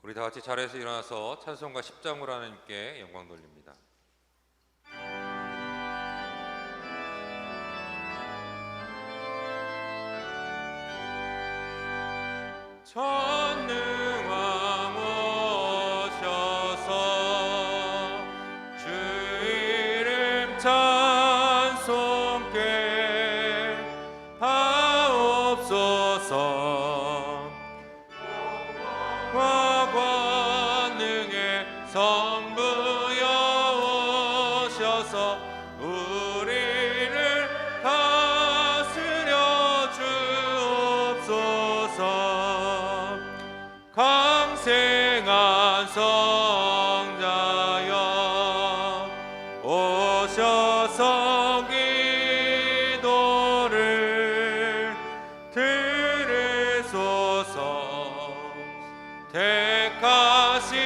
우리 다 같이 자리에서 일어나서 찬송가 10장으로 하나님께 영광 돌립니다. 전능왕 오셔서 주 이름 찬송께 하옵소서. 영광과 권능의 성부여 오셔서 우리를 다스려 주옵소서. 강생한 성자여 오셔서 기도를 들으소서. 택하신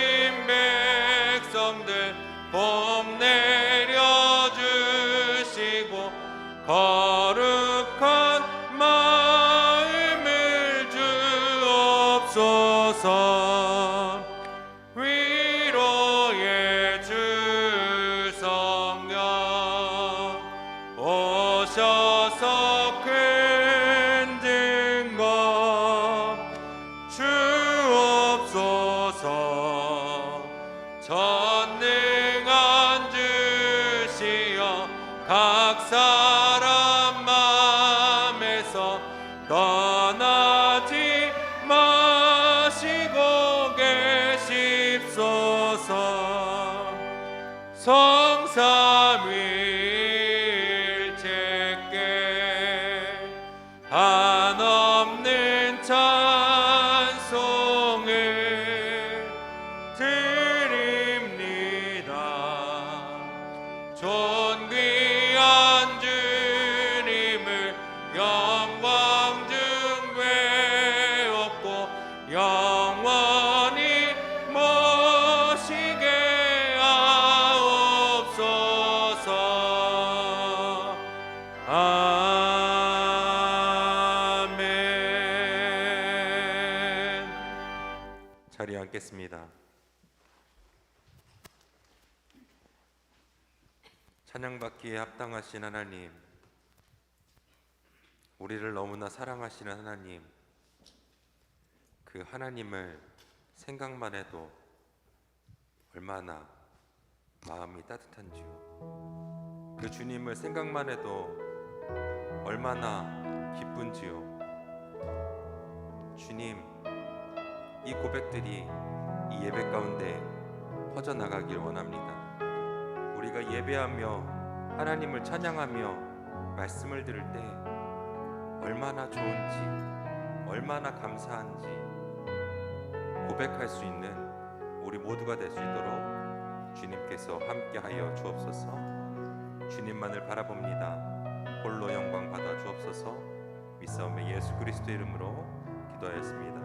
백성들 봄 내려주시고 거룩한 마음을 주옵소서. 위로의 주 성령 오셔서 큰 증거 주옵소서. 전능한 주시여 각 사람 맘에서 떠나지 마시고 계십소서. 성삼위일체께 한없는 찬송을 드립니다. 존귀한 주님을 영광 중 외웠고 영원히 모시게 하옵소서. 아멘. 자리에 앉겠습니다. 찬양받기에 합당하신 하나님, 우리를 너무나 사랑하시는 하나님, 그 하나님을 생각만 해도 얼마나 마음이 따뜻한지요. 그 주님을 생각만 해도 얼마나 기쁜지요. 주님, 이 고백들이 이 예배 가운데 퍼져나가길 원합니다. 우리가 예배하며 하나님을 찬양하며 말씀을 들을 때 얼마나 좋은지, 얼마나 감사한지 고백할 수 있는 우리 모두가 될 수 있도록 주님께서 함께하여 주옵소서. 주님만을 바라봅니다. 홀로 영광 받아 주옵소서. 믿사오며 예수 그리스도 이름으로 기도하였습니다.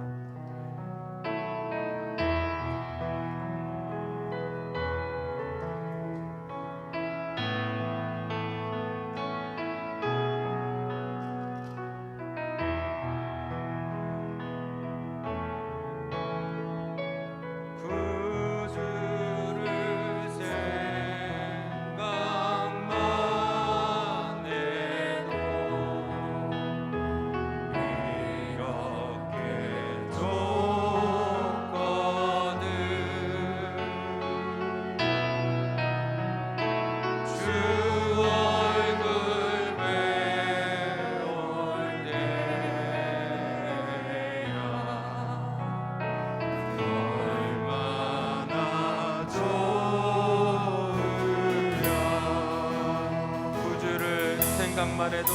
생각만 해도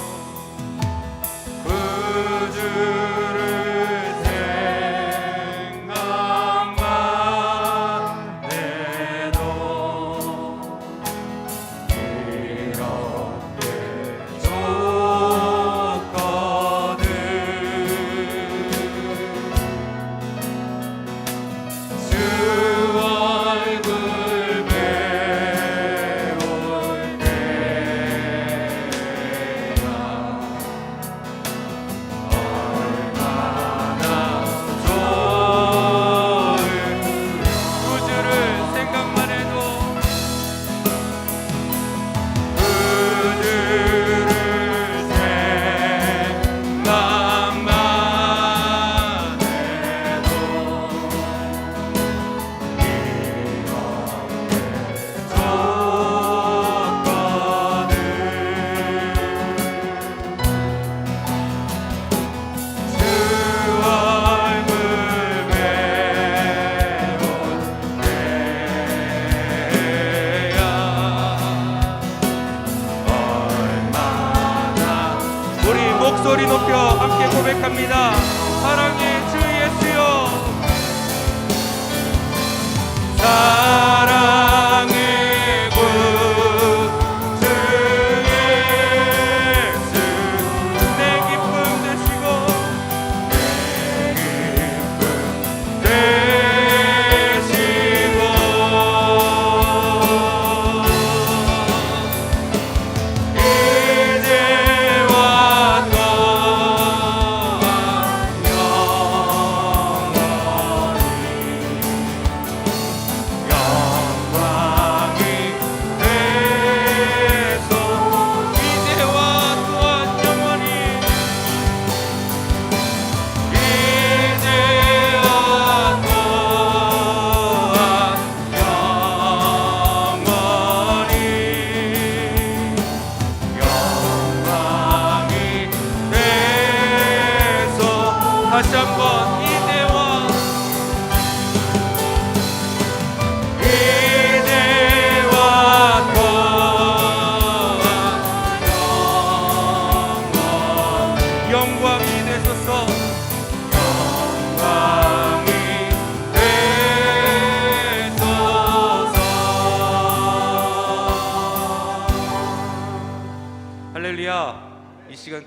구주를 생각만 해도 이렇게 좋거든. 주 얼굴 배울 때야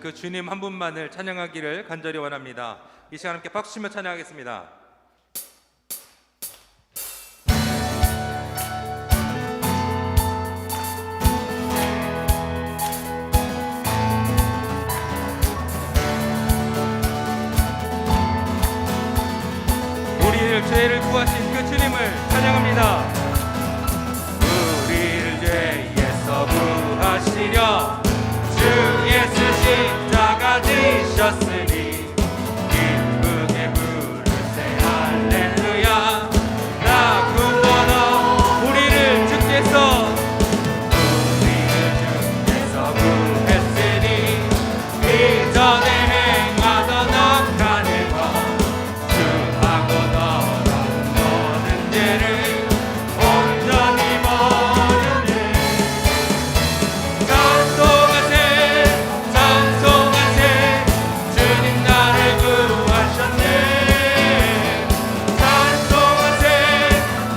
그 주님 한 분만을 찬양하기를 간절히 원합니다. 이 시간 함께 박수 치며 찬양하겠습니다. 우리를 죄를 구하신 그 주님을 찬양합니다. 우리를 죄에서 구하시려 주 예수 십자가 지셨으니 기쁘게 부르세 할렐루야. 나 구원하 우리를 주께서 구했으니 이전에 행하던 악한 일과 주하고 너랑 모든 죄를 온전히 버리네. 찬송하세 찬송하세 주님 나를 구하셨네. 찬송하세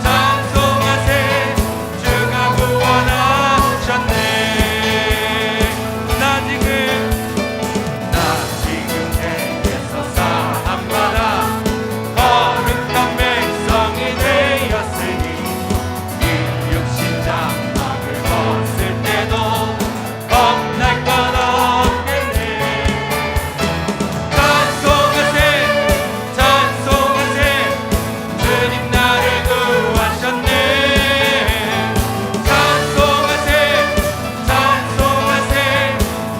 찬송하세 주가 구원하셨네. 나 지금 죄에서 사함받아 거룩한 백성이 되었으니 이 육신 장막을 벗을 때도 겁날 것 없겠네. 찬송하세 찬송하세 주님 나를 구하셨네. 찬송하세 찬송하세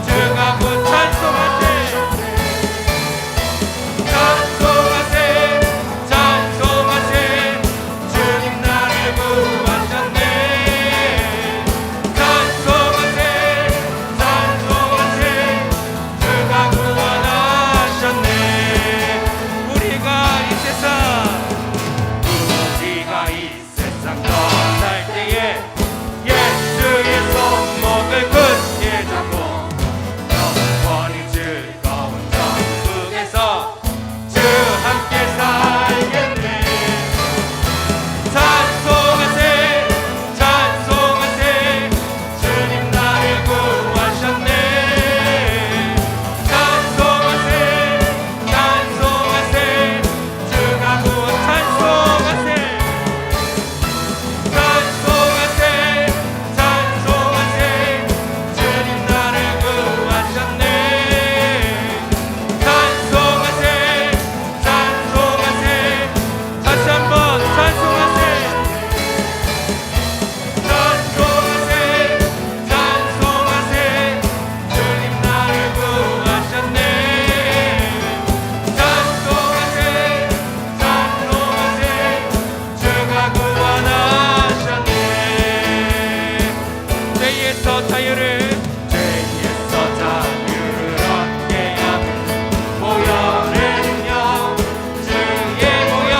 주가 구 찬송하세 찬송하세 찬송하세 주님 나를 구하셨네. 찬송하세 찬송하세 주가 구원하셨네. 우리가 이 세상 떠날 때에 예수의 손목을 굳게 잡고 영원히 즐거운 천국에서 주 함께 살겠네. 찬송하세 찬송하세 주님 나를 구하셨네. 찬송하세 찬송하세 주가 구원 찬송하세 찬송하세 찬송하세 주님 나를 구하셨네. 찬송하세 찬송하세 다시 한번 찬송하세 찬송하세 찬송하세 주님 나를 구하셨네. 찬송하세 찬송하세 주가 구원하셨네. 죄에서 자유를 얻게 하는 보혈의 능력 주의 보혈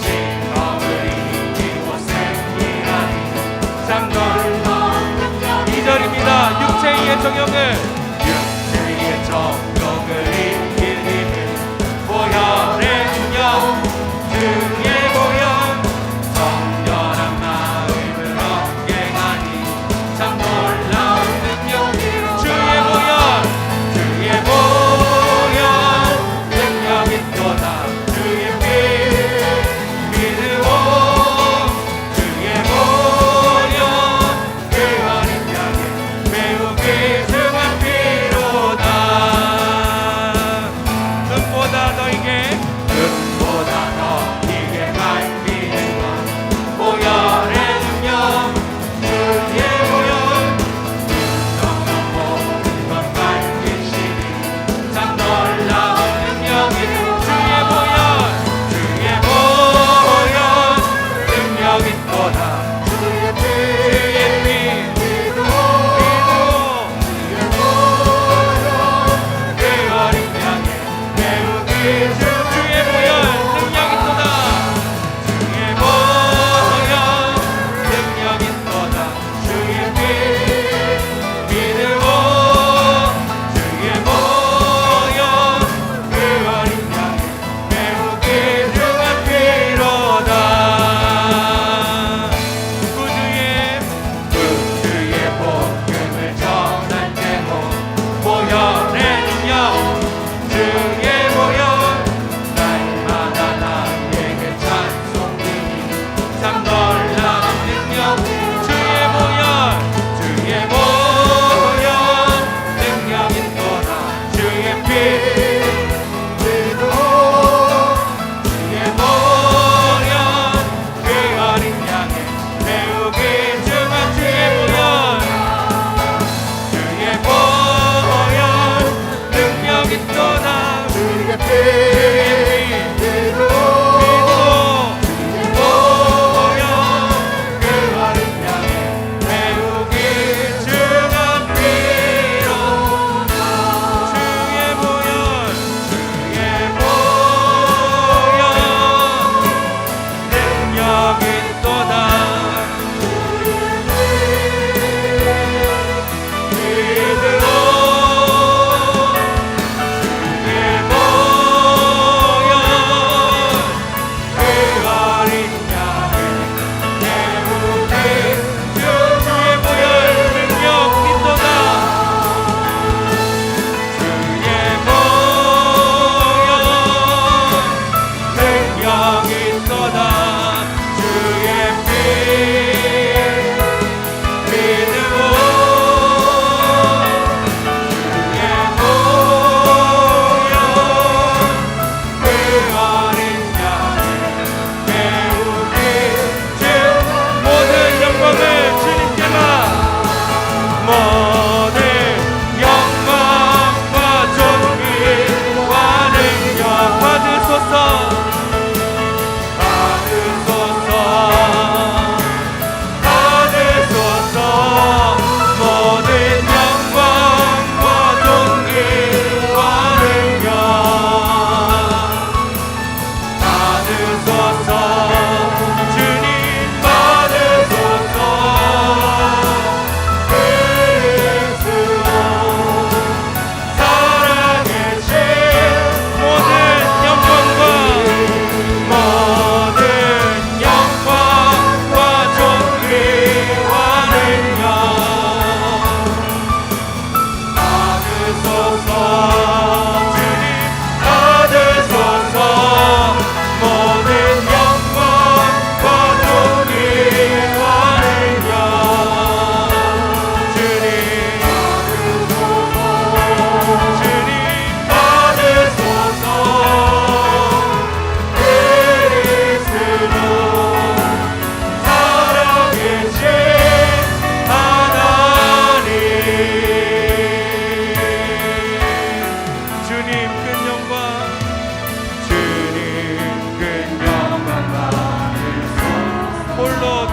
징험을 이기고 승리하니 참 놀라운 능력. 2절입니다. 육체의 정욕을 이길 힘은 보혈의 능력 주의 보혈 성결한 마음을 얻게 하니 참 놀라운 능력. 주의 보혈 능력 있도다. 주의 피 믿으오. 주의 보혈 그 어린 양의 매우 귀중한 피로다. 눈보다 너에게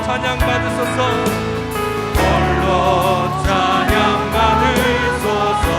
찬양 받으소서. 홀로 찬양 받으소서.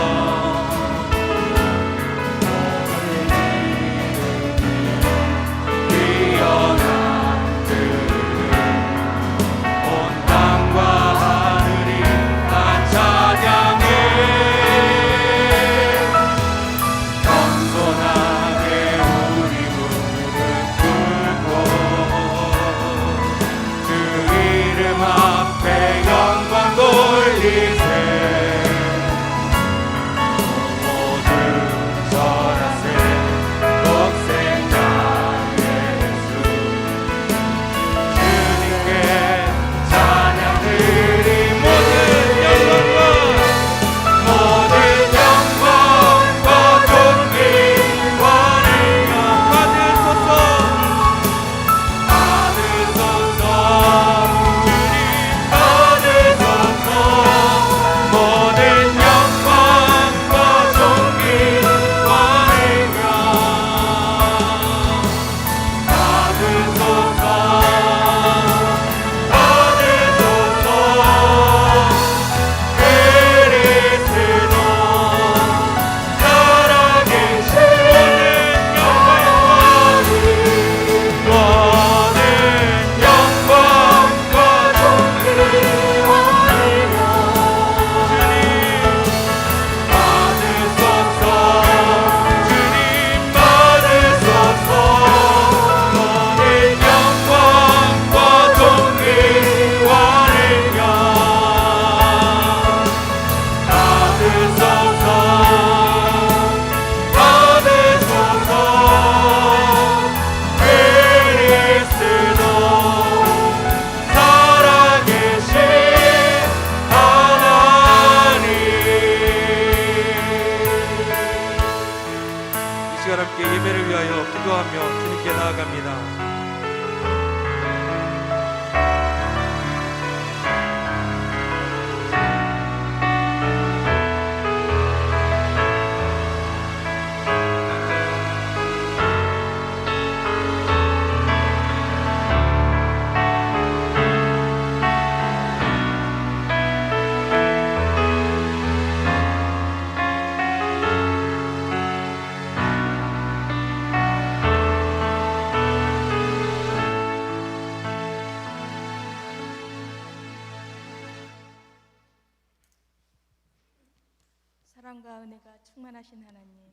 예배를 위하여 기도하며 주님께 나아갑니다. 사랑과 은혜가 충만하신 하나님,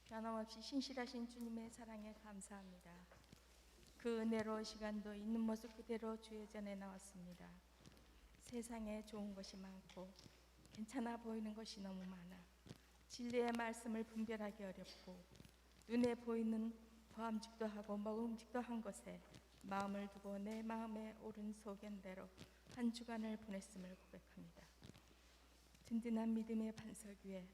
변함없이 신실하신 주님의 사랑에 감사합니다. 그 은혜로 시간도 있는 모습 그대로 주의 전에 나왔습니다. 세상에 좋은 것이 많고 괜찮아 보이는 것이 너무 많아 진리의 말씀을 분별하기 어렵고 눈에 보이는 보암직도 하고 먹음직도 한 것에 마음을 두고 내 마음에 옳은 소견대로 한 주간을 보냈음을 고백합니다. 든든한 믿음의 반석 위에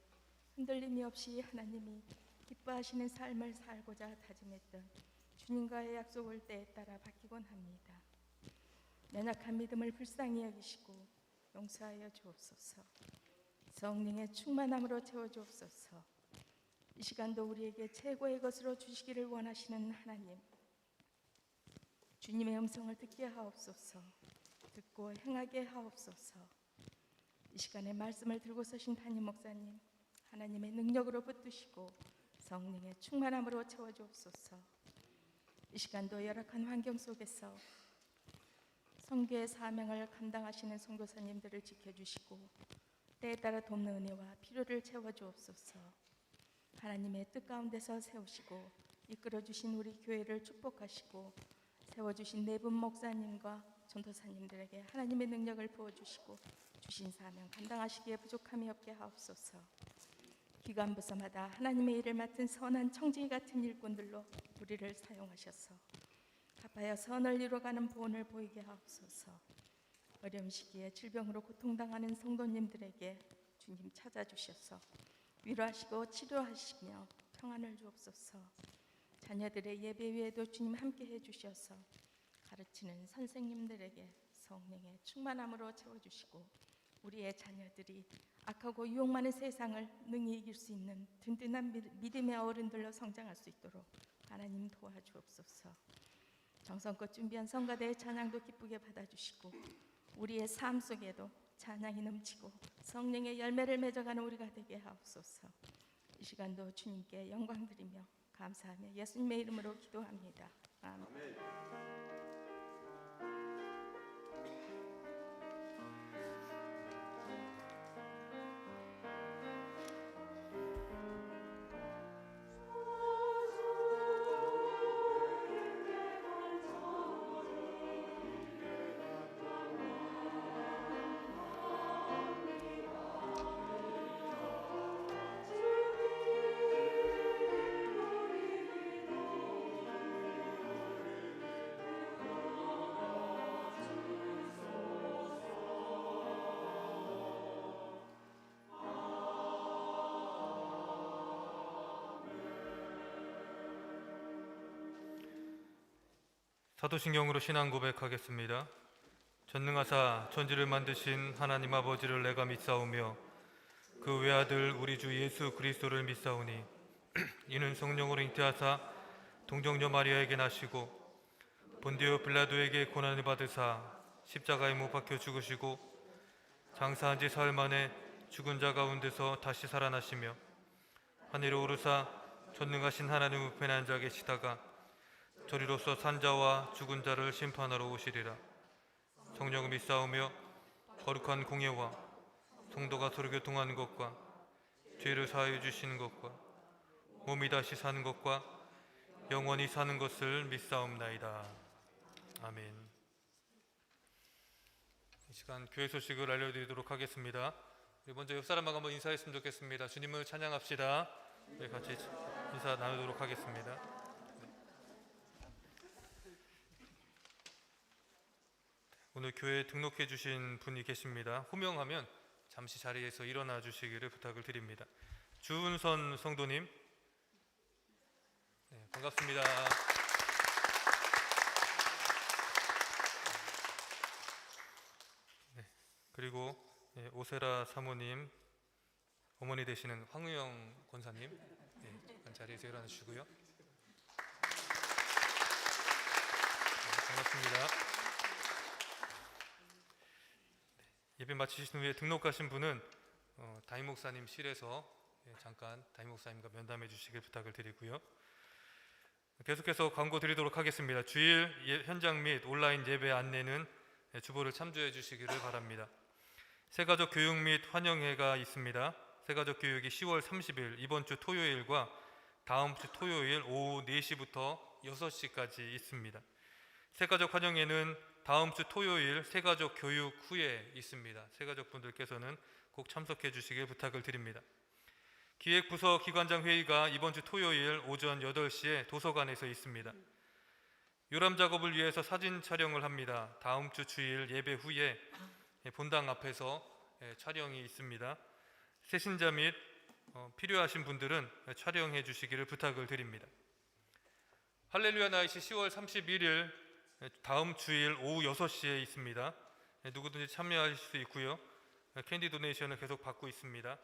흔들림이 없이 하나님이 기뻐하시는 삶을 살고자 다짐했던 주님과의 약속을 때에 따라 바뀌곤 합니다. 연약한 믿음을 불쌍히 여기시고 용서하여 주옵소서. 성령의 충만함으로 채워주옵소서. 이 시간도 우리에게 최고의 것으로 주시기를 원하시는 하나님, 주님의 음성을 듣게 하옵소서. 듣고 행하게 하옵소서. 이 시간에 말씀을 들고 서신 담임 목사님, 하나님의 능력으로 붙드시고 성령의 충만함으로 채워주옵소서. 이 시간도 열악한 환경 속에서 선교의 사명을 감당하시는 선교사님들을 지켜주시고 때에 따라 돕는 은혜와 필요를 채워주옵소서. 하나님의 뜻 가운데서 세우시고 이끌어주신 우리 교회를 축복하시고 세워주신 네 분 목사님과 전도사님들에게 하나님의 능력을 부어주시고 주신 사명 감당하시기에 부족함이 없게 하옵소서. 기관부서마다 하나님의 일을 맡은 선한 청지기 같은 일꾼들로 우리를 사용하셔서 갚아야 선을 이루어가는 본을 보이게 하옵소서. 어려운 시기에 질병으로 고통당하는 성도님들에게 주님 찾아주셔서 위로하시고 치료하시며 평안을 주옵소서. 자녀들의 예배 위에도 주님 함께 해주셔서 가르치는 선생님들에게 성령의 충만함으로 채워주시고 우리의 자녀들이 악하고 유혹 많은 세상을 능히 이길 수 있는 든든한 믿음의 어른들로 성장할 수 있도록 하나님 도와주옵소서. 정성껏 준비한 성가대의 찬양도 기쁘게 받아주시고 우리의 삶 속에도 찬양이 넘치고 성령의 열매를 맺어가는 우리가 되게 하옵소서. 이 시간도 주님께 영광 드리며 감사하며 예수님의 이름으로 기도합니다. 아멘. 사도신경으로 신앙 고백하겠습니다. 전능하사 천지를 만드신 하나님 아버지를 내가 믿사오며 그 외아들 우리 주 예수 그리스도를 믿사오니 이는 성령으로 잉태하사 동정녀 마리아에게 나시고 본디오 빌라도에게 고난을 받으사 십자가에 못 박혀 죽으시고 장사한 지 사흘 만에 죽은 자 가운데서 다시 살아나시며 하늘에 오르사 전능하신 하나님 우편에 앉아 계시다가 저리로서 산자와 죽은 자를 심판하러 오시리라. 성령을 믿사오며 거룩한 공예와 성도가 서로 교통하는 것과 죄를 사하여 주시는 것과 몸이 다시 사는 것과 영원히 사는 것을 믿사옵나이다. 아멘. 이 시간 교회 소식을 알려드리도록 하겠습니다. 우리 먼저 옆 사람하고 한번 인사했으면 좋겠습니다. 주님을 찬양합시다. 네, 같이 인사 나누도록 하겠습니다. 오늘 교회에 등록해 주신 분이 계십니다. 호명하면 잠시 자리에서 일어나 주시기를 부탁을 드립니다. 주은선 성도님, 네, 반갑습니다. 네, 그리고 오세라 사모님, 어머니 되시는 황우영 권사님, 네, 자리에서 일어나 주시고요. 네, 반갑습니다. 예배 마치신 후에 등록 가신 분은 담임 목사님 실에서 잠깐 담임 목사님과 면담해 주시길 부탁을 드리고요. 계속해서 광고 드리도록 하겠습니다. 주일 현장 및 온라인 예배 안내는 주보를 참조해 주시기를 바랍니다. 새가족 교육 및 환영회가 있습니다. 새가족 교육이 10월 30일 이번 주 토요일과 다음 주 토요일 오후 4시부터 6시까지 있습니다. 새가족 환영회는 다음 주 토요일 새가족 교육 후에 있습니다. 새가족 분들께서는 꼭 참석해 주시길 부탁을 드립니다. 기획부서 기관장 회의가 이번 주 토요일 오전 8시에 도서관에서 있습니다. 요람 작업을 위해서 사진 촬영을 합니다. 다음 주 주일 예배 후에 본당 앞에서 촬영이 있습니다. 새신자 및 필요하신 분들은 촬영해 주시기를 부탁을 드립니다. 할렐루야 나이시 10월 31일 다음 주일 오후 6시에 있습니다. 누구든지 참여하실 수 있고요. 캔디 도네이션을 계속 받고 있습니다.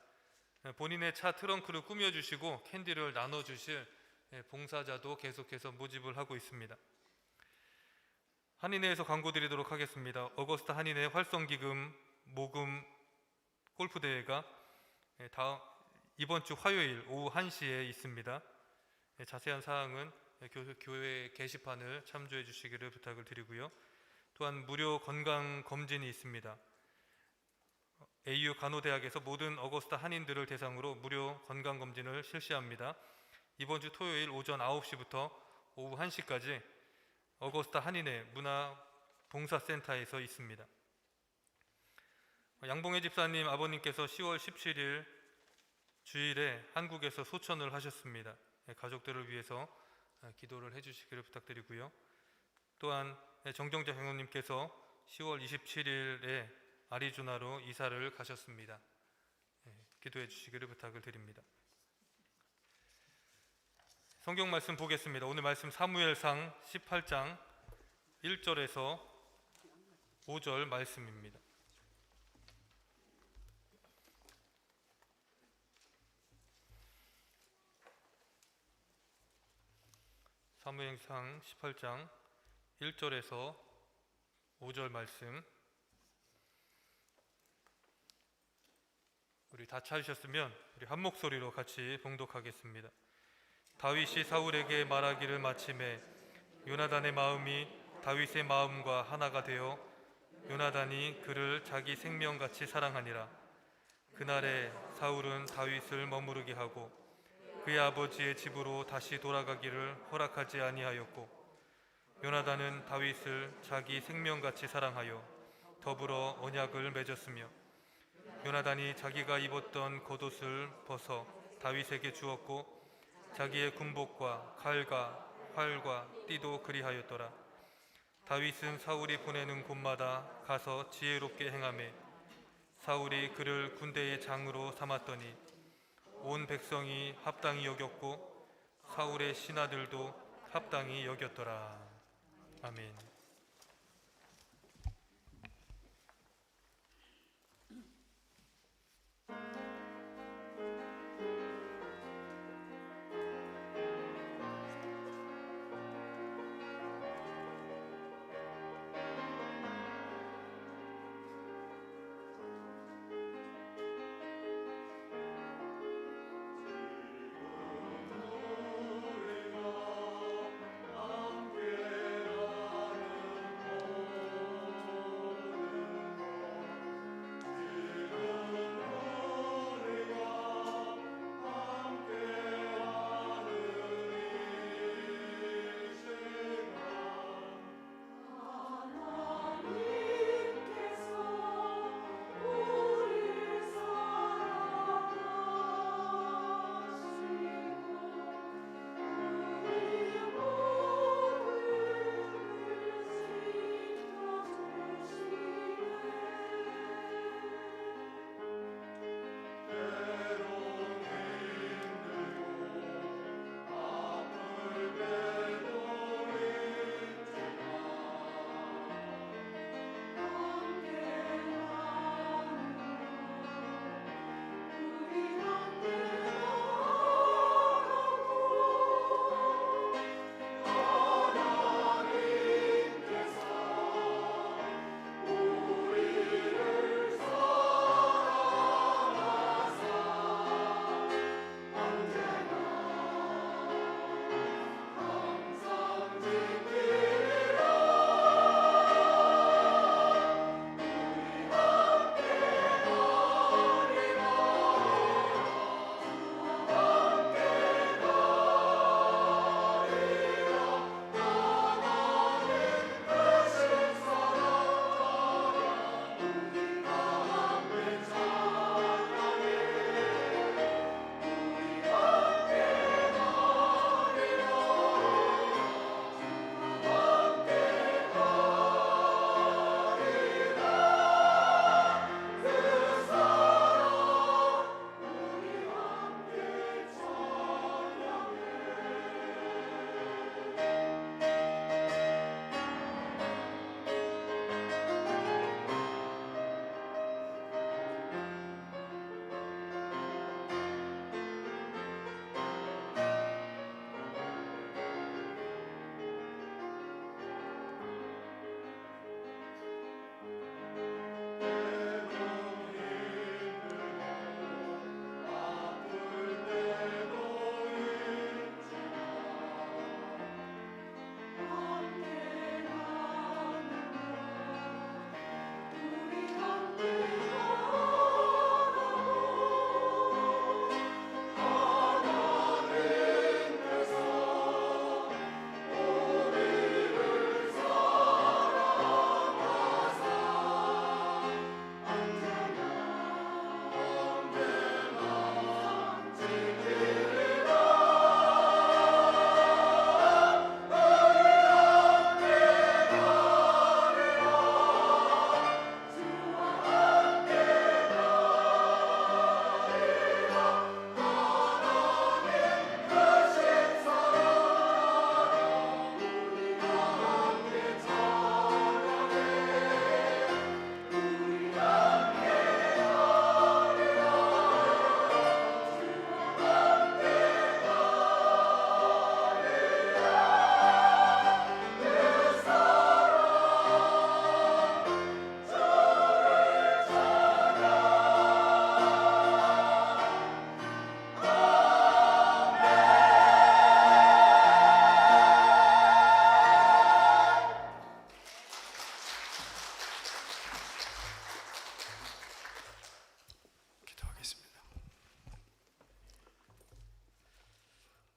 본인의 차 트렁크를 꾸며주시고 캔디를 나눠주실 봉사자도 계속해서 모집을 하고 있습니다. 한인회에서 광고 드리도록 하겠습니다. 어거스타 한인회 활성기금 모금 골프대회가 이번 주 화요일 오후 1시에 있습니다. 자세한 사항은 교회 게시판을 참조해 주시기를 부탁을 드리고요. 또한 무료 건강검진이 있습니다. AU 간호대학에서 모든 어거스타 한인들을 대상으로 무료 건강검진을 실시합니다. 이번 주 토요일 오전 9시부터 오후 1시까지 어거스타 한인회 문화봉사센터에서 있습니다. 양봉혜 집사님 아버님께서 10월 17일 주일에 한국에서 소천을 하셨습니다. 가족들을 위해서 기도를 해주시기를 부탁드리고요. 또한 정정자 장로님께서 10월 27일에 아리조나로 이사를 가셨습니다. 기도해 주시기를 부탁을 드립니다. 성경 말씀 보겠습니다. 오늘 말씀 사무엘상 18장 1절에서 5절 말씀입니다. 사무엘상 18장 1절에서 5절 말씀 우리 다 찾으셨으면 우리 한 목소리로 같이 봉독하겠습니다. 다윗이 사울에게 말하기를 마침에 요나단의 마음이 다윗의 마음과 하나가 되어 요나단이 그를 자기 생명같이 사랑하니라. 그날에 사울은 다윗을 머무르게 하고 그의 아버지의 집으로 다시 돌아가기를 허락하지 아니하였고 요나단은 다윗을 자기 생명같이 사랑하여 더불어 언약을 맺었으며 요나단이 자기가 입었던 겉옷을 벗어 다윗에게 주었고 자기의 군복과 칼과 활과 띠도 그리하였더라. 다윗은 사울이 보내는 곳마다 가서 지혜롭게 행하매 사울이 그를 군대의 장으로 삼았더니 온 백성이 합당히 여겼고 사울의 신하들도 합당히 여겼더라. 아멘.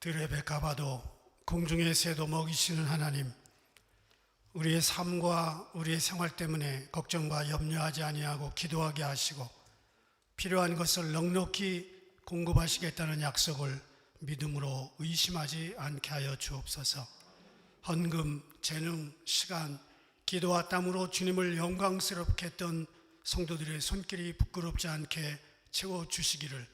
들에 백가봐도 공중의 새도 먹이시는 하나님, 우리의 삶과 우리의 생활 때문에 걱정과 염려하지 아니하고 기도하게 하시고 필요한 것을 넉넉히 공급하시겠다는 약속을 믿음으로 의심하지 않게 하여 주옵소서. 헌금, 재능, 시간, 기도와 땀으로 주님을 영광스럽게 했던 성도들의 손길이 부끄럽지 않게 채워주시기를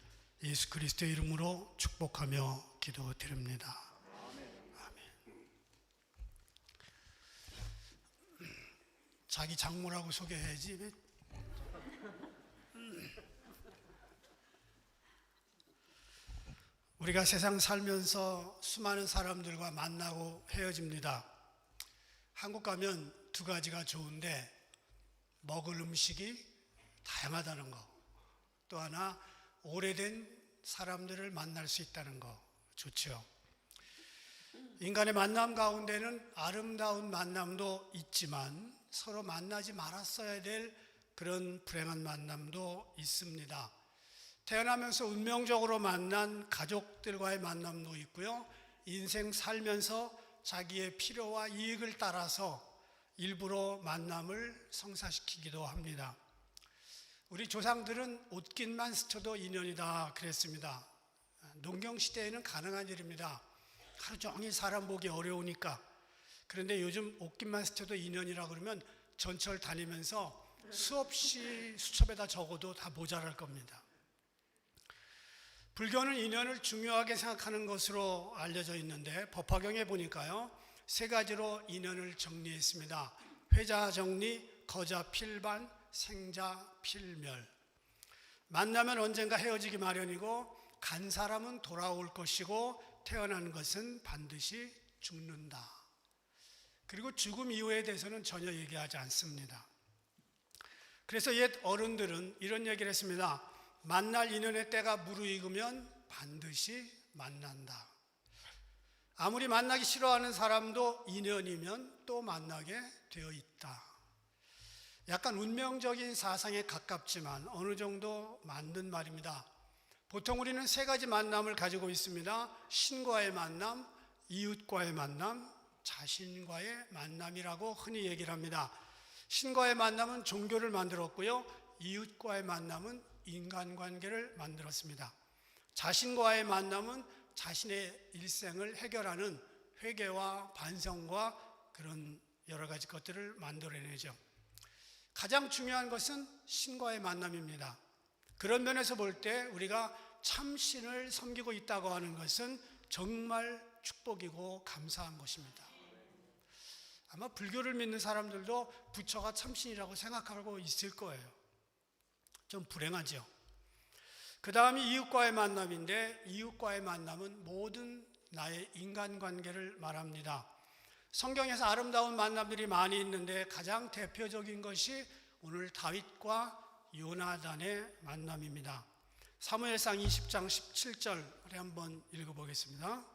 예수 그리스도의 이름으로 축복하며 기도드립니다. 자기 장모라고 소개해야지. 우리가 세상 살면서 수많은 사람들과 만나고 헤어집니다. 한국 가면 두 가지가 좋은데, 먹을 음식이 다양하다는 거, 또 하나 오래된 사람들을 만날 수 있다는 거 좋죠. 인간의 만남 가운데는 아름다운 만남도 있지만 서로 만나지 말았어야 될 그런 불행한 만남도 있습니다. 태어나면서 운명적으로 만난 가족들과의 만남도 있고요, 인생 살면서 자기의 필요와 이익을 따라서 일부러 만남을 성사시키기도 합니다. 우리 조상들은 옷깃만 스쳐도 인연이다 그랬습니다. 농경시대에는 가능한 일입니다. 하루 종일 사람 보기 어려우니까. 그런데 요즘 옷깃만 스쳐도 인연이라 그러면 전철 다니면서 수없이 수첩에다 적어도 다 모자랄 겁니다. 불교는 인연을 중요하게 생각하는 것으로 알려져 있는데, 법화경에 보니까요, 세 가지로 인연을 정리했습니다. 회자 정리, 거자 필반, 생자 필멸. 만나면 언젠가 헤어지기 마련이고, 간 사람은 돌아올 것이고, 태어난 것은 반드시 죽는다. 그리고 죽음 이후에 대해서는 전혀 얘기하지 않습니다. 그래서 옛 어른들은 이런 얘기를 했습니다. 만날 인연의 때가 무르익으면 반드시 만난다. 아무리 만나기 싫어하는 사람도 인연이면 또 만나게 되어 있다. 약간 운명적인 사상에 가깝지만 어느 정도 맞는 말입니다. 보통 우리는 세 가지 만남을 가지고 있습니다. 신과의 만남, 이웃과의 만남, 자신과의 만남이라고 흔히 얘기를 합니다. 신과의 만남은 종교를 만들었고요, 이웃과의 만남은 인간관계를 만들었습니다. 자신과의 만남은 자신의 일생을 해결하는 회개와 반성과 그런 여러 가지 것들을 만들어내죠. 가장 중요한 것은 신과의 만남입니다. 그런 면에서 볼 때 우리가 참신을 섬기고 있다고 하는 것은 정말 축복이고 감사한 것입니다. 아마 불교를 믿는 사람들도 부처가 참신이라고 생각하고 있을 거예요. 좀 불행하죠. 그 다음이 이웃과의 만남인데, 이웃과의 만남은 모든 나의 인간관계를 말합니다. 성경에서 아름다운 만남들이 많이 있는데 가장 대표적인 것이 오늘 다윗과 요나단의 만남입니다. 사무엘상 20장 17절에 한번 읽어보겠습니다.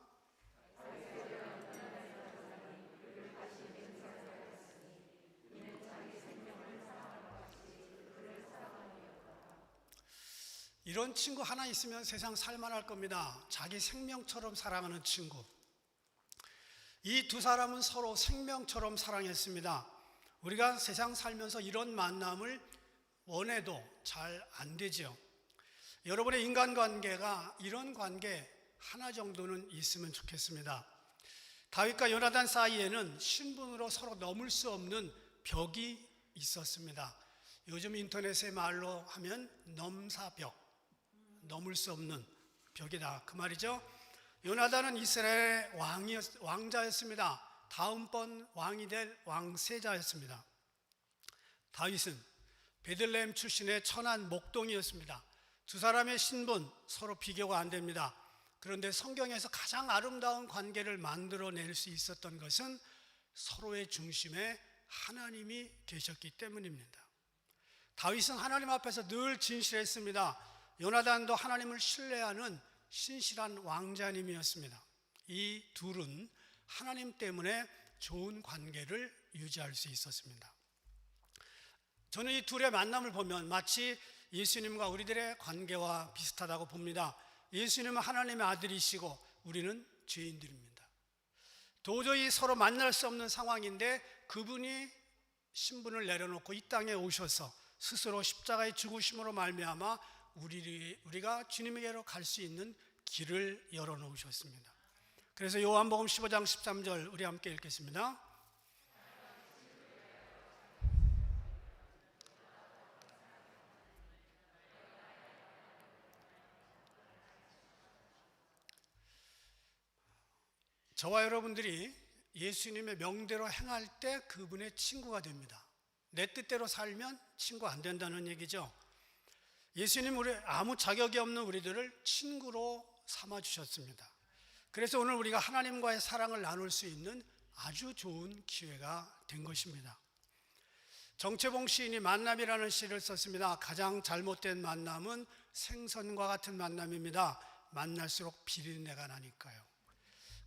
이런 친구 하나 있으면 세상 살만할 겁니다. 자기 생명처럼 사랑하는 친구. 이 두 사람은 서로 생명처럼 사랑했습니다. 우리가 세상 살면서 이런 만남을 원해도 잘 안 되죠. 여러분의 인간관계가 이런 관계 하나 정도는 있으면 좋겠습니다. 다윗과 요나단 사이에는 신분으로 서로 넘을 수 없는 벽이 있었습니다. 요즘 인터넷의 말로 하면 넘사벽, 넘을 수 없는 벽이다 그 말이죠. 요나단은 이스라엘의 왕자였습니다. 다음번 왕이 될 왕세자였습니다. 다윗은 베들레헴 출신의 천한 목동이었습니다. 두 사람의 신분 서로 비교가 안 됩니다. 그런데 성경에서 가장 아름다운 관계를 만들어낼 수 있었던 것은 서로의 중심에 하나님이 계셨기 때문입니다. 다윗은 하나님 앞에서 늘 진실했습니다. 요나단도 하나님을 신뢰하는 신실한 왕자님이었습니다. 이 둘은 하나님 때문에 좋은 관계를 유지할 수 있었습니다. 저는 이 둘의 만남을 보면 마치 예수님과 우리들의 관계와 비슷하다고 봅니다. 예수님은 하나님의 아들이시고 우리는 죄인들입니다. 도저히 서로 만날 수 없는 상황인데 그분이 신분을 내려놓고 이 땅에 오셔서 스스로 십자가의 죽으심으로 말미암아 우리가 주님에게로 갈 수 있는 길을 열어놓으셨습니다. 그래서 요한복음 15장 13절 우리 함께 읽겠습니다. 저와 여러분들이 예수님의 명대로 행할 때 그분의 친구가 됩니다. 내 뜻대로 살면 친구 안 된다는 얘기죠. 예수님 아무 자격이 없는 우리들을 친구로 삼아 주셨습니다. 그래서 오늘 우리가 하나님과의 사랑을 나눌 수 있는 아주 좋은 기회가 된 것입니다. 정채봉 시인이 만남이라는 시를 썼습니다. 가장 잘못된 만남은 생선과 같은 만남입니다. 만날수록 비린내가 나니까요.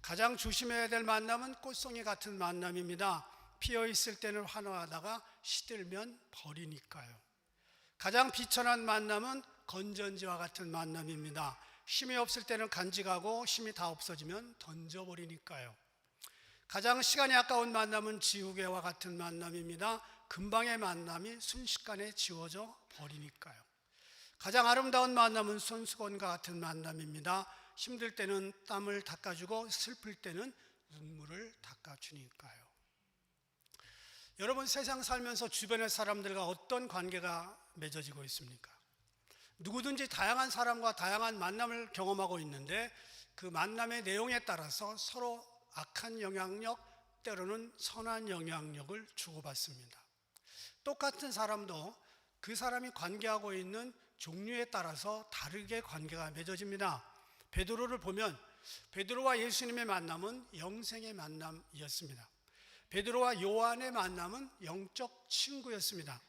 가장 조심해야 될 만남은 꽃송이 같은 만남입니다. 피어 있을 때는 환호하다가 시들면 버리니까요. 가장 비천한 만남은 건전지와 같은 만남입니다. 힘이 없을 때는 간직하고 힘이 다 없어지면 던져버리니까요. 가장 시간이 아까운 만남은 지우개와 같은 만남입니다. 금방의 만남이 순식간에 지워져 버리니까요. 가장 아름다운 만남은 손수건과 같은 만남입니다. 힘들 때는 땀을 닦아주고 슬플 때는 눈물을 닦아주니까요. 여러분, 세상 살면서 주변의 사람들과 어떤 관계가 맺어지고 있습니까? 누구든지 다양한 사람과 다양한 만남을 경험하고 있는데 그 만남의 내용에 따라서 서로 악한 영향력, 때로는 선한 영향력을 주고받습니다. 똑같은 사람도 그 사람이 관계하고 있는 종류에 따라서 다르게 관계가 맺어집니다. 베드로를 보면 베드로와 예수님의 만남은 영생의 만남이었습니다. 베드로와 요한의 만남은 영적 친구였습니다.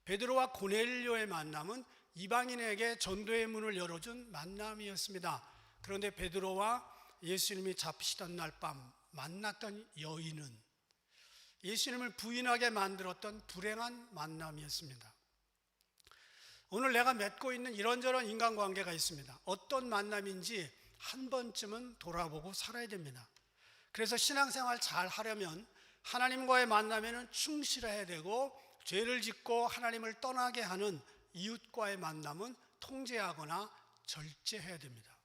베드로와 고넬료의 만남은 이방인에게 전도의 문을 열어준 만남이었습니다. 그런데 베드로와 예수님이 잡히시던 날 밤 만났던 여인은 예수님을 부인하게 만들었던 불행한 만남이었습니다. 오늘 내가 맺고 있는 이런저런 인간관계가 있습니다. 어떤 만남인지 한 번쯤은 돌아보고 살아야 됩니다. 그래서 신앙생활 잘 하려면 하나님과의 만남에는 충실해야 되고, 죄를 짓고 하나님을 떠나게 하는 이웃과의 만남은 통제하거나 절제해야 됩니다.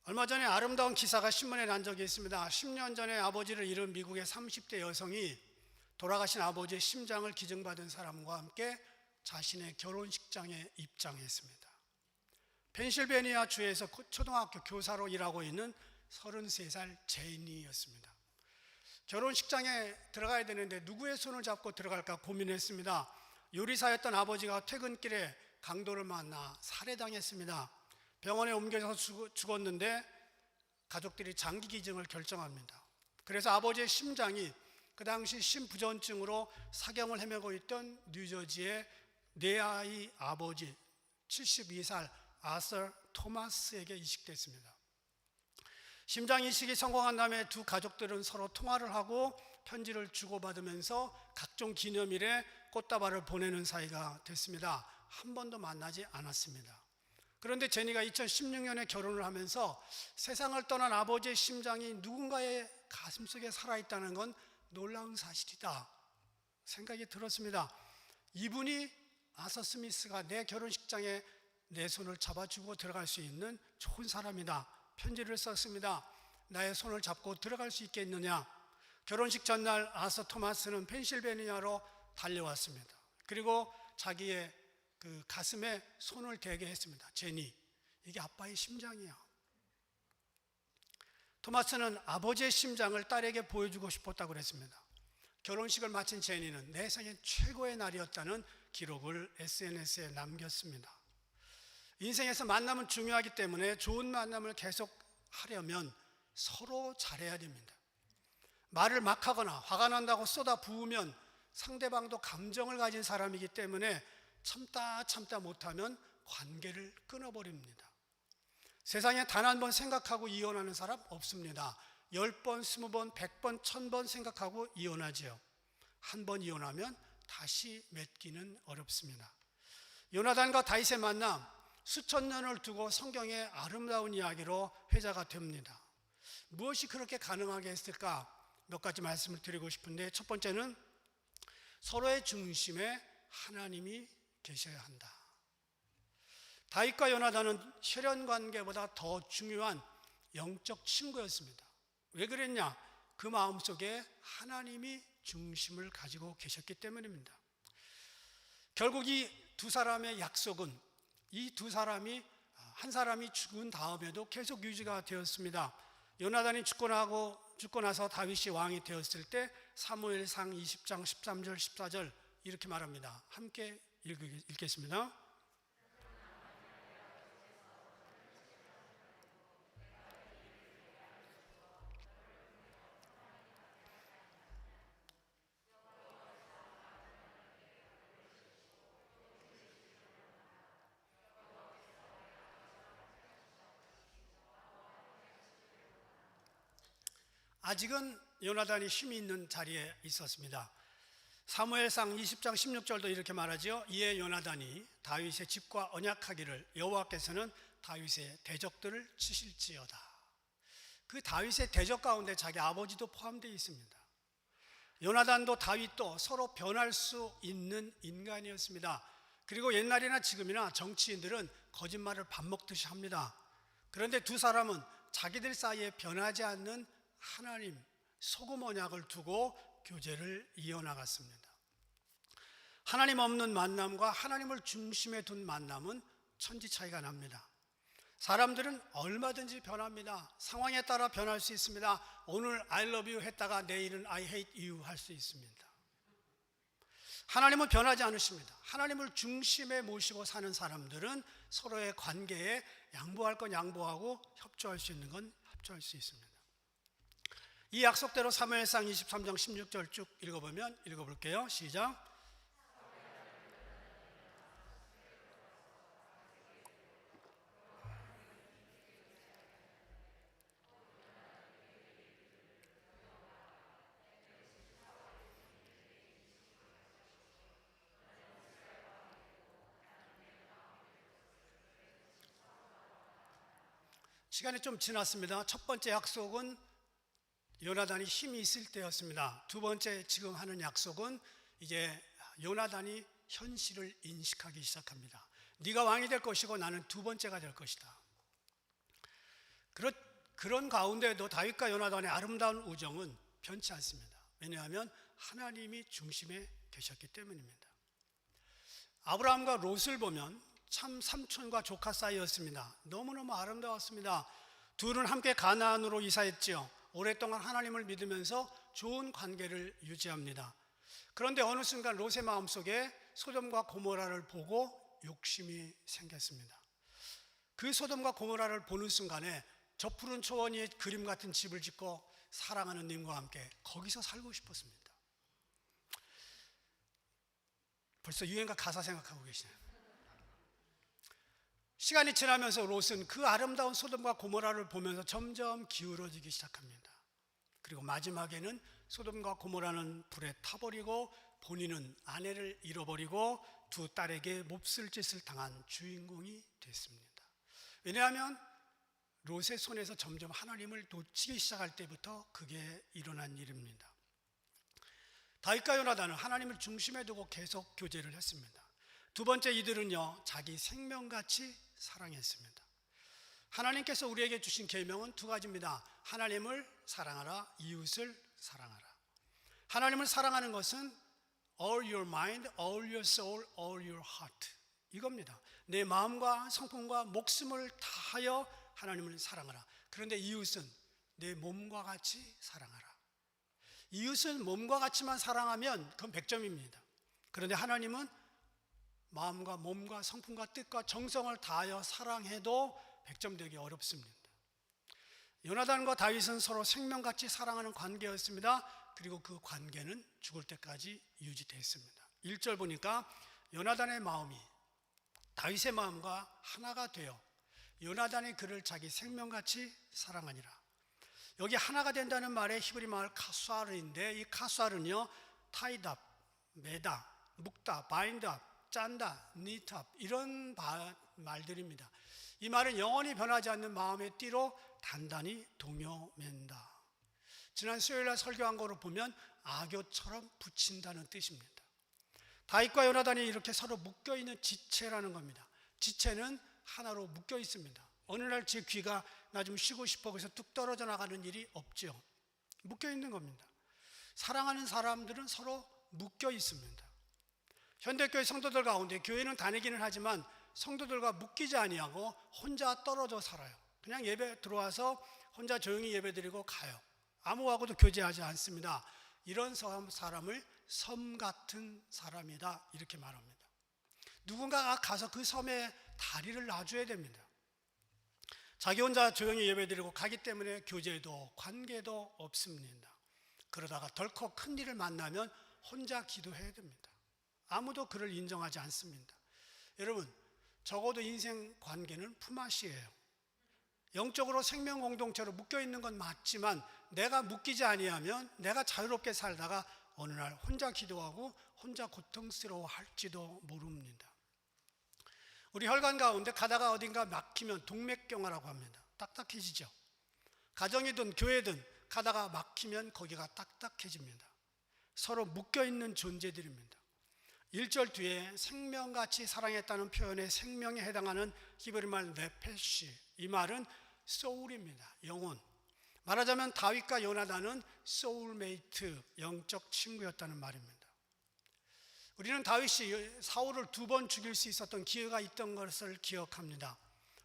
얼마 전에 아름다운 기사가 신문에 난 적이 있습니다. 10년 전에 아버지를 잃은 미국의 30대 여성이 돌아가신 아버지의 심장을 기증받은 사람과 함께 자신의 결혼식장에 입장했습니다. 펜실베니아 주에서 초등학교 교사로 일하고 있는 33살 제인이었습니다. 결혼식장에 들어가야 되는데 누구의 손을 잡고 들어갈까 고민했습니다. 요리사였던 아버지가 퇴근길에 강도를 만나 살해당했습니다. 병원에 옮겨져서 죽었는데 가족들이 장기 기증을 결정합니다. 그래서 아버지의 심장이 그 당시 심부전증으로 사경을 헤매고 있던 뉴저지의 네 아이 아버지 72살 아서 토마스에게 이식됐습니다. 심장 이식이 성공한 다음에 두 가족들은 서로 통화를 하고 편지를 주고받으면서 각종 기념일에 꽃다발을 보내는 사이가 됐습니다. 한 번도 만나지 않았습니다. 그런데 제니가 2016년에 결혼을 하면서 세상을 떠난 아버지의 심장이 누군가의 가슴속에 살아있다는 건 놀라운 사실이다 생각이 들었습니다. 이분이 아서 스미스가 내 결혼식장에 내 손을 잡아주고 들어갈 수 있는 좋은 사람이다. 편지를 썼습니다. 나의 손을 잡고 들어갈 수 있겠느냐. 결혼식 전날 아서 토마스는 펜실베니아로 달려왔습니다. 그리고 자기의 그 가슴에 손을 대게 했습니다. 제니, 이게 아빠의 심장이야. 토마스는 아버지의 심장을 딸에게 보여주고 싶었다고 그랬습니다. 결혼식을 마친 제니는 내 생애 최고의 날이었다는 기록을 SNS에 남겼습니다. 인생에서 만남은 중요하기 때문에 좋은 만남을 계속 하려면 서로 잘해야 됩니다. 말을 막 하거나 화가 난다고 쏟아 부으면 상대방도 감정을 가진 사람이기 때문에 참다 못하면 관계를 끊어버립니다. 세상에 단 한 번 생각하고 이혼하는 사람 없습니다. 10번, 20번, 100번, 1000번 생각하고 이혼하지요. 한 번 이혼하면 다시 맺기는 어렵습니다. 요나단과 다윗의 만남, 수천 년을 두고 성경의 아름다운 이야기로 회자가 됩니다. 무엇이 그렇게 가능하게 했을까? 몇 가지 말씀을 드리고 싶은데, 첫 번째는 서로의 중심에 하나님이 계셔야 한다. 다윗과 요나단은 혈연 관계보다 더 중요한 영적 친구였습니다. 왜 그랬냐? 그 마음속에 하나님이 중심을 가지고 계셨기 때문입니다. 결국 이 두 사람의 약속은 이 두 사람이 한 사람이 죽은 다음에도 계속 유지가 되었습니다. 요나단이 죽고 나서 다윗이 왕이 되었을 때 사무엘상 20장 13절 14절 이렇게 말합니다. 함께 읽겠습니다. 아직은 요나단이 힘이 있는 자리에 있었습니다. 사무엘상 20장 16절도 이렇게 말하죠. 이에 요나단이 다윗의 집과 언약하기를 여호와께서는 다윗의 대적들을 치실지어다. 그 다윗의 대적 가운데 자기 아버지도 포함되어 있습니다. 요나단도 다윗도 서로 변할 수 있는 인간이었습니다. 그리고 옛날이나 지금이나 정치인들은 거짓말을 밥 먹듯이 합니다. 그런데 두 사람은 자기들 사이에 변하지 않는 하나님, 소금 언약을 두고 교제를 이어나갔습니다. 하나님 없는 만남과 하나님을 중심에 둔 만남은 천지 차이가 납니다. 사람들은 얼마든지 변합니다. 상황에 따라 변할 수 있습니다. 오늘 I love you 했다가 내일은 I hate you 할 수 있습니다. 하나님은 변하지 않으십니다. 하나님을 중심에 모시고 사는 사람들은 서로의 관계에 양보할 건 양보하고 협조할 수 있는 건 협조할 수 있습니다. 이 약속대로 사무엘상 23장 16절 쭉 읽어볼게요. 시작. 시간이 좀 지났습니다. 첫 번째 약속은 요나단이 힘이 있을 때였습니다. 두 번째 지금 하는 약속은 이제 요나단이 현실을 인식하기 시작합니다. 네가 왕이 될 것이고 나는 두 번째가 될 것이다. 그런 가운데도 다윗과 요나단의 아름다운 우정은 변치 않습니다. 왜냐하면 하나님이 중심에 계셨기 때문입니다. 아브라함과 롯을 보면 참 삼촌과 조카 사이였습니다. 너무너무 아름다웠습니다. 둘은 함께 가나안으로 이사했지요. 오랫동안 하나님을 믿으면서 좋은 관계를 유지합니다. 그런데 어느 순간 롯의 마음속에 소돔과 고모라를 보고 욕심이 생겼습니다. 그 소돔과 고모라를 보는 순간에 저 푸른 초원 위에 그림 같은 집을 짓고 사랑하는 님과 함께 거기서 살고 싶었습니다. 벌써 유행가 가사 생각하고 계시네요. 시간이 지나면서 롯은 그 아름다운 소돔과 고모라를 보면서 점점 기울어지기 시작합니다. 그리고 마지막에는 소돔과 고모라는 불에 타버리고 본인은 아내를 잃어버리고 두 딸에게 몹쓸 짓을 당한 주인공이 됐습니다. 왜냐하면 롯의 손에서 점점 하나님을 놓치기 시작할 때부터 그게 일어난 일입니다. 다윗과 요나단은 하나님을 중심에 두고 계속 교제를 했습니다. 두 번째 이들은요, 자기 생명같이 사랑했습니다. 하나님께서 우리에게 주신 계명은 두 가지입니다. 하나님을 사랑하라, 이웃을 사랑하라. 하나님을 사랑하는 것은 all your mind, all your soul, all your heart 이겁니다. 내 마음과 성품과 목숨을 다하여 하나님을 사랑하라. 그런데 이웃은 내 몸과 같이 사랑하라. 이웃은 몸과 같이만 사랑하면 그건 100점입니다. 그런데 하나님은 마음과 몸과 성품과 뜻과 정성을 다하여 사랑해도 100점 되기 어렵습니다. 요나단과 다윗은 서로 생명같이 사랑하는 관계였습니다. 그리고 그 관계는 죽을 때까지 유지됐습니다. 1절 보니까 요나단의 마음이 다윗의 마음과 하나가 되어 요나단이 그를 자기 생명같이 사랑하니라. 여기 하나가 된다는 말의 히브리 말 카수아르인데 이 카수아르는요, 타이다, 매다, 묶다, 바인다, 짠다, 니탑 이런 말들입니다. 이 말은 영원히 변하지 않는 마음의 띠로 단단히 동요맨다. 지난 수요일날 설교한 거로 보면 악교처럼 붙인다는 뜻입니다. 다윗과 요나단이 이렇게 서로 묶여있는 지체라는 겁니다. 지체는 하나로 묶여 있습니다. 어느 날 제 귀가 나 좀 쉬고 싶어 그래서 뚝 떨어져 나가는 일이 없죠. 묶여 있는 겁니다. 사랑하는 사람들은 서로 묶여 있습니다. 현대교회 성도들 가운데 교회는 다니기는 하지만 성도들과 묶이지 아니하고 혼자 떨어져 살아요. 그냥 예배 들어와서 혼자 조용히 예배드리고 가요. 아무하고도 교제하지 않습니다. 이런 사람을 섬 같은 사람이다 이렇게 말합니다. 누군가가 가서 그 섬에 다리를 놔줘야 됩니다. 자기 혼자 조용히 예배드리고 가기 때문에 교제도 관계도 없습니다. 그러다가 덜컥 큰 일을 만나면 혼자 기도해야 됩니다. 아무도 그를 인정하지 않습니다. 여러분, 적어도 인생 관계는 품앗이에요. 영적으로 생명 공동체로 묶여있는 건 맞지만 내가 묶이지 아니하면 내가 자유롭게 살다가 어느 날 혼자 기도하고 혼자 고통스러워할지도 모릅니다. 우리 혈관 가운데 가다가 어딘가 막히면 동맥경화라고 합니다. 딱딱해지죠. 가정이든 교회든 가다가 막히면 거기가 딱딱해집니다. 서로 묶여있는 존재들입니다. 1절 뒤에 생명같이 사랑했다는 표현에 생명에 해당하는 히브리 말 네페시, 이 말은 소울입니다. 영혼. 말하자면 다윗과 요나단은 소울메이트, 영적 친구였다는 말입니다. 우리는 다윗이 사울을 2번 죽일 수 있었던 기회가 있던 것을 기억합니다.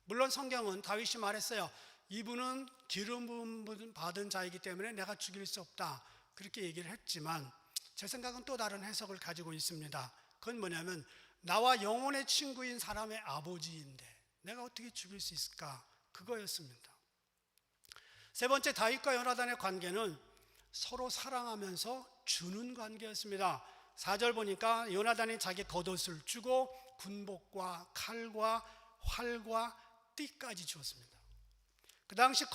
물론 성경은 다윗이 말했어요. 이분은 기름 부음 받은 자이기 때문에 내가 죽일 수 없다 그렇게 얘기를 했지만 제 생각은 또 다른 해석을 가지고 있습니다. 그건 뭐냐면 나와 영혼의 친구인 사람의 아버지인데 내가 어떻게 죽일 수 있을까? 그거였습니다. 세 번째, 다윗과 요나단의 관계는 서로 사랑하면서 주는 관계였습니다. 4절 보니까 요나단이 자기 겉옷을 주고 군복과 칼과 활과 띠까지 주었습니다. 그 당시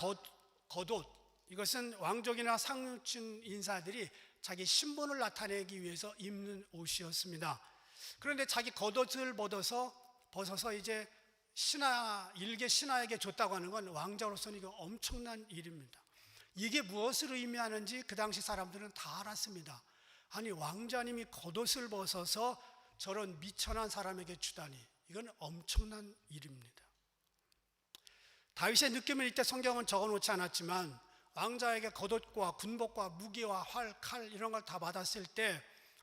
겉옷, 이것은 왕족이나 상류층 인사들이 자기 신분을 나타내기 위해서 입는 옷이었습니다. 그런데 자기 겉옷을 벗어서 이제 일개 신하에게 줬다고 하는 건 왕자로서는 이거 엄청난 일입니다. 이게 무엇을 의미하는지 그 당시 사람들은 다 알았습니다. 아니, 왕자님이 겉옷을 벗어서 저런 미천한 사람에게 주다니 이건 엄청난 일입니다. 다윗의 느낌을 이때 성경은 적어놓지 않았지만 왕자에게 겉옷과 군복과 무기와 활, 칼 이런 걸 다 받았을 때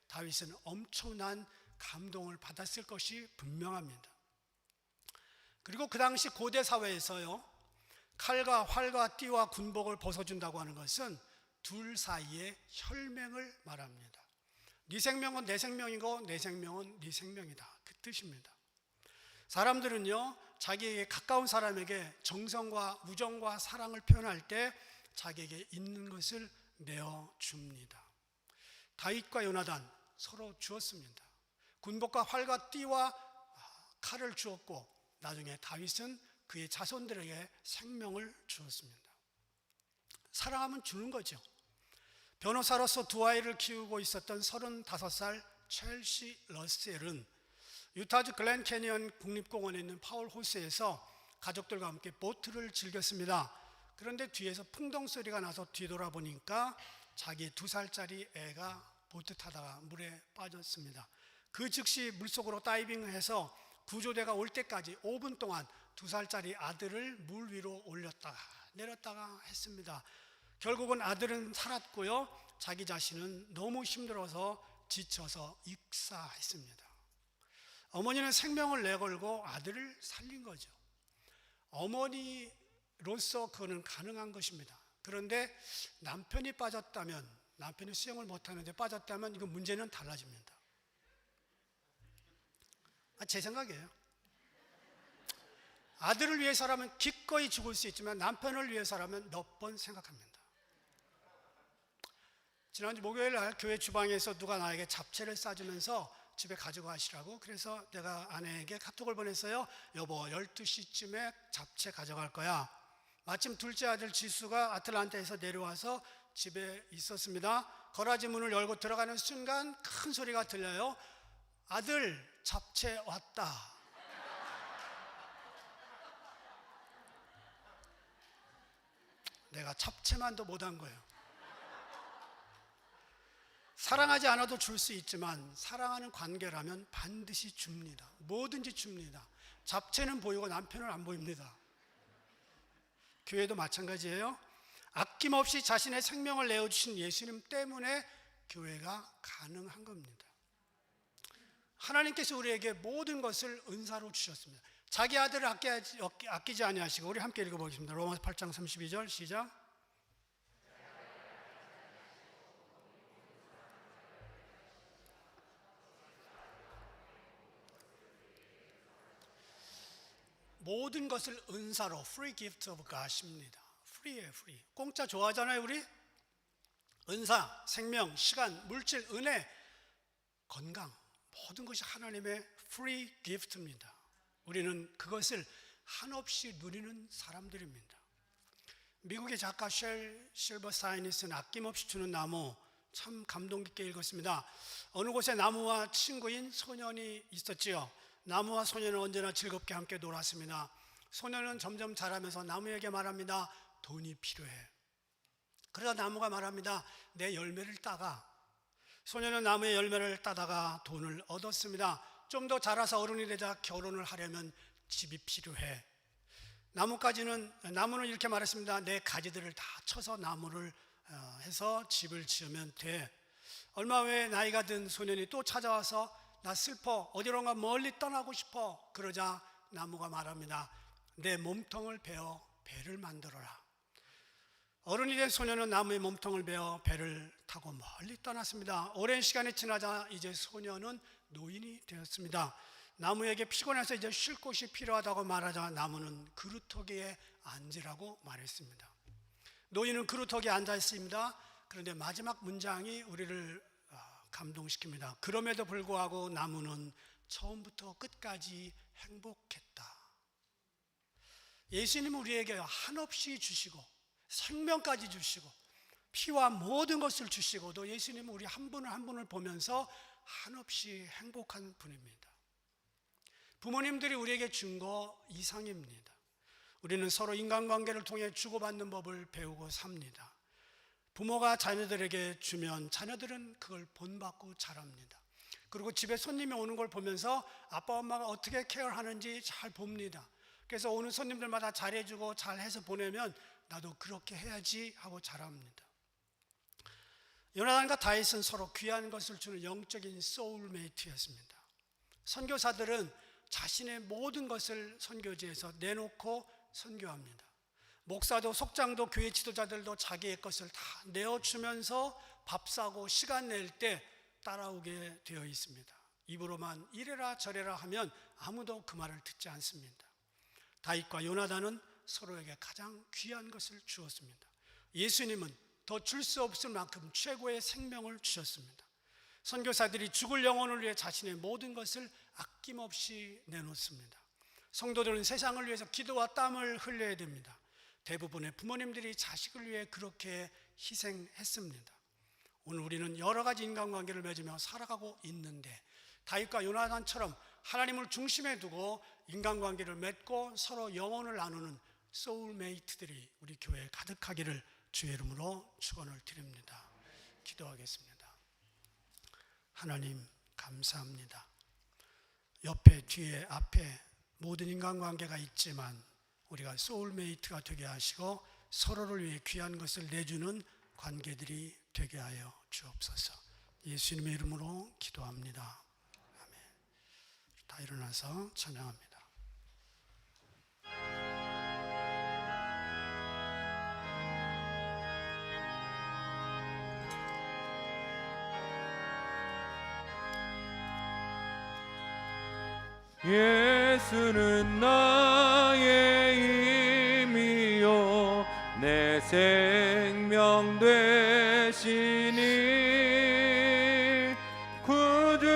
다윗은 엄청난 감동을 받았을 것이 분명합니다. 그리고 그 당시 고대 사회에서요, 칼과 활과 띠와 군복을 벗어준다고 하는 것은 둘 사이의 혈맹을 말합니다. 네 생명은 내 생명이고 내 생명은 네 생명이다, 그 뜻입니다. 사람들은요, 자기에게 가까운 사람에게 정성과 우정과 사랑을 표현할 때 자기에게 있는 것을 내어줍니다. 다윗과 요나단 서로 주었습니다. 군복과 활과 띠와 칼을 주었고 나중에 다윗은 그의 자손들에게 생명을 주었습니다. 사랑하면 주는 거죠. 변호사로서 두 아이를 키우고 있었던 35살 첼시 러셀은 유타주 글렌 캐니언 국립공원에 있는 파울 호수에서 가족들과 함께 보트를 즐겼습니다. 그런데 뒤에서 풍덩 소리가 나서 뒤돌아보니까 자기 2살짜리 애가 보트 타다가 물에 빠졌습니다. 그 즉시 물속으로 다이빙해서 구조대가 올 때까지 5분 동안 2살짜리 아들을 물 위로 올렸다가 내렸다가 했습니다. 결국은 아들은 살았고요, 자기 자신은 너무 힘들어서 지쳐서 익사했습니다. 어머니는 생명을 내걸고 아들을 살린 거죠. 어머니로서 그거는 가능한 것입니다. 그런데 남편이 빠졌다면, 남편이 수영을 못하는데 빠졌다면 이거 문제는 달라집니다. 제 생각이에요. 아들을 위해서라면 기꺼이 죽을 수 있지만 남편을 위해서라면 몇 번 생각합니다. 지난주 목요일 날 교회 주방에서 누가 나에게 잡채를 싸주면서 집에 가져가시라고, 그래서 내가 아내에게 카톡을 보냈어요. 여보, 12시쯤에 잡채 가져갈 거야. 마침 둘째 아들 지수가 아틀란타에서 내려와서 집에 있었습니다. 거라지 문을 열고 들어가는 순간 큰 소리가 들려요. 아들 잡채 왔다. 내가 잡채만도 못한 거예요. 사랑하지 않아도 줄 수 있지만 사랑하는 관계라면 반드시 줍니다. 뭐든지 줍니다. 잡채는 보이고 남편은 안 보입니다. 교회도 마찬가지예요. 아낌없이 자신의 생명을 내어주신 예수님 때문에 교회가 가능한 겁니다. 하나님께서 우리에게 모든 것을 은사로 주셨습니다. 자기 아들을 아끼지 아니하시고, 우리 함께 읽어보겠습니다. 로마서 8장 32절 시작. 모든 것을 은사로, free gift of God입니다. free예요, free. 공짜 좋아하잖아요, 우리? 은사, 생명, 시간, 물질, 은혜, 건강, 모든 것이 하나님의 free gift입니다. 우리는 그것을 한없이 누리는 사람들입니다. 미국의 작가 쉘 실버스타인이 쓴 아낌없이 주는 나무, 참 감동 깊게 읽었습니다. 어느 곳에 나무와 친구인 소년이 있었지요. 나무와 소년은 언제나 즐겁게 함께 놀았습니다. 소년은 점점 자라면서 나무에게 말합니다. 돈이 필요해. 그러다 나무가 말합니다. 내 열매를 따가. 소년은 나무의 열매를 따다가 돈을 얻었습니다. 좀 더 자라서 어른이 되자 결혼을 하려면 집이 필요해. 나무는 이렇게 말했습니다. 내 가지들을 다 쳐서 나무를 해서 집을 지으면 돼. 얼마 후에 나이가 든 소년이 또 찾아와서 나 슬퍼, 어디론가 멀리 떠나고 싶어. 그러자 나무가 말합니다. 내 몸통을 베어 배를 만들어라. 어른이 된 소년은 나무의 몸통을 베어 배를 타고 멀리 떠났습니다. 오랜 시간이 지나자 이제 소년은 노인이 되었습니다. 나무에게 피곤해서 이제 쉴 곳이 필요하다고 말하자 나무는 그루터기에 앉으라고 말했습니다. 노인은 그루터기에 앉아 있습니다. 그런데 마지막 문장이 우리를 감동시킵니다. 그럼에도 불구하고 나무는 처음부터 끝까지 행복했다. 예수님은 우리에게 한없이 주시고 생명까지 주시고 피와 모든 것을 주시고도 예수님은 우리 한 분을 한 분을 보면서 한없이 행복한 분입니다. 부모님들이 우리에게 준 거 이상입니다. 우리는 서로 인간관계를 통해 주고받는 법을 배우고 삽니다. 부모가 자녀들에게 주면 자녀들은 그걸 본받고 자랍니다. 그리고 집에 손님이 오는 걸 보면서 아빠 엄마가 어떻게 케어하는지 잘 봅니다. 그래서 오는 손님들마다 잘해주고 잘해서 보내면 나도 그렇게 해야지 하고 자랍니다. 요나단과 다윗은 서로 귀한 것을 주는 영적인 소울메이트였습니다. 선교사들은 자신의 모든 것을 선교지에서 내놓고 선교합니다. 목사도 속장도 교회 지도자들도 자기의 것을 다 내어주면서 밥 사고 시간 낼 때 따라오게 되어 있습니다. 입으로만 이래라 저래라 하면 아무도 그 말을 듣지 않습니다. 다윗과 요나단은 서로에게 가장 귀한 것을 주었습니다. 예수님은 더 줄 수 없을 만큼 최고의 생명을 주셨습니다. 선교사들이 죽을 영혼을 위해 자신의 모든 것을 아낌없이 내놓습니다. 성도들은 세상을 위해서 기도와 땀을 흘려야 됩니다. 대부분의 부모님들이 자식을 위해 그렇게 희생했습니다. 오늘 우리는 여러 가지 인간관계를 맺으며 살아가고 있는데 다윗과 요나단처럼 하나님을 중심에 두고 인간관계를 맺고 서로 영혼을 나누는 소울메이트들이 우리 교회에 가득하기를 주의 이름으로 축원을 드립니다. 기도하겠습니다. 하나님 감사합니다. 옆에 뒤에 앞에 모든 인간관계가 있지만 우리가 소울메이트가 되게 하시고 서로를 위해 귀한 것을 내주는 관계들이 되게 하여 주옵소서. 예수님의 이름으로 기도합니다. 아멘. 다 일어나서 찬양합니다. 예수는 나의 힘이요 내 생명 되시니 구주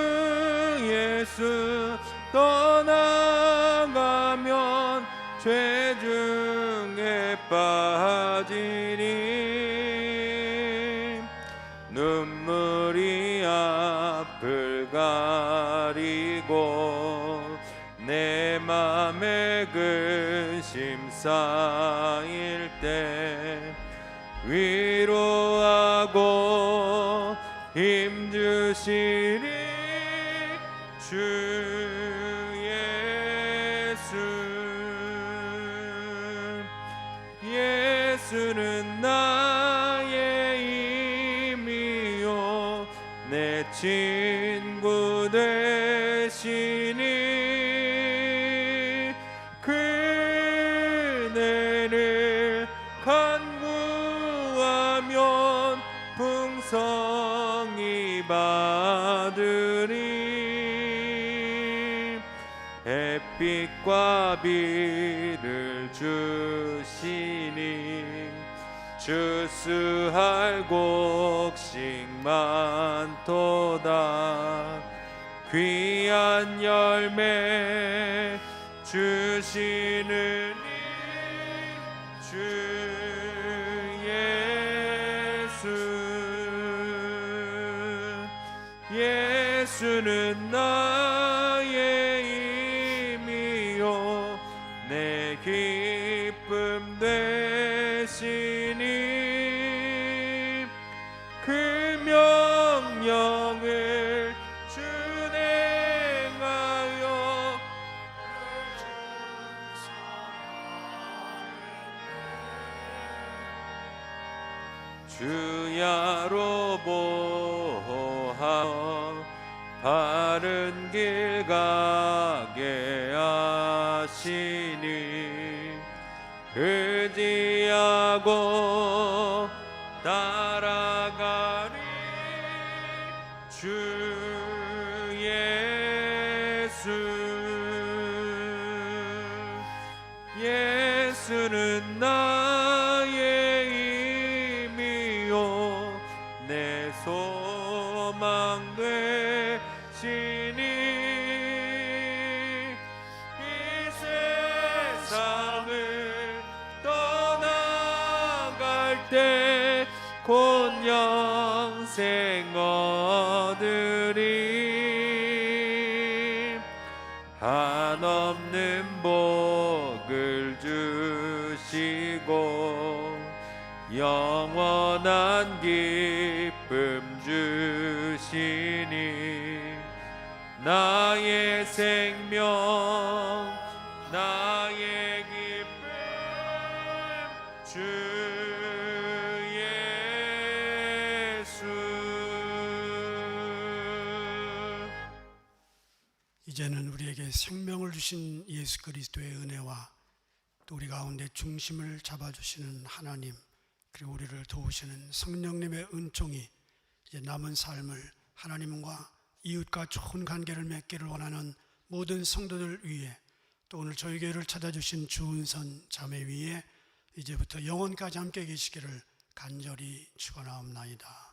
예수 떠나가면 죄 중에 빠지니 눈물이 앞을 가 가리고 내 맘에 근심 쌓일 때 위로하고 힘주시니 주 예수는 나의 힘이요 내 친구 되시니 그네를 간구하면 풍성히 받으리 햇빛과 비를 주시니 주스할 곡식 많도다 귀한 열매 주시는 주 예수는 나의 힘이요 내 기쁨 되시니 그 명령을 준행하여 주야로 보하여 바른 길 가게 하시니 의지하고 따라가리 주 예수는 나의 힘이요 내 소망 되시니 이 세상을 떠나갈 때 곧 영생 얻으리 한없는 복을 주시고 영원한 기쁨 주시니 나의 생명 나의 기쁨 주 이제는 우리에게 생명을 주신 예수 그리스도의 은혜와 또 우리 가운데 중심을 잡아주시는 하나님 그리고 우리를 도우시는 성령님의 은총이 이제 남은 삶을 하나님과 이웃과 좋은 관계를 맺기를 원하는 모든 성도들 위해 또 오늘 저희 교회를 찾아주신 주은선 자매 위에 이제부터 영원까지 함께 계시기를 간절히 축원하옵나이다.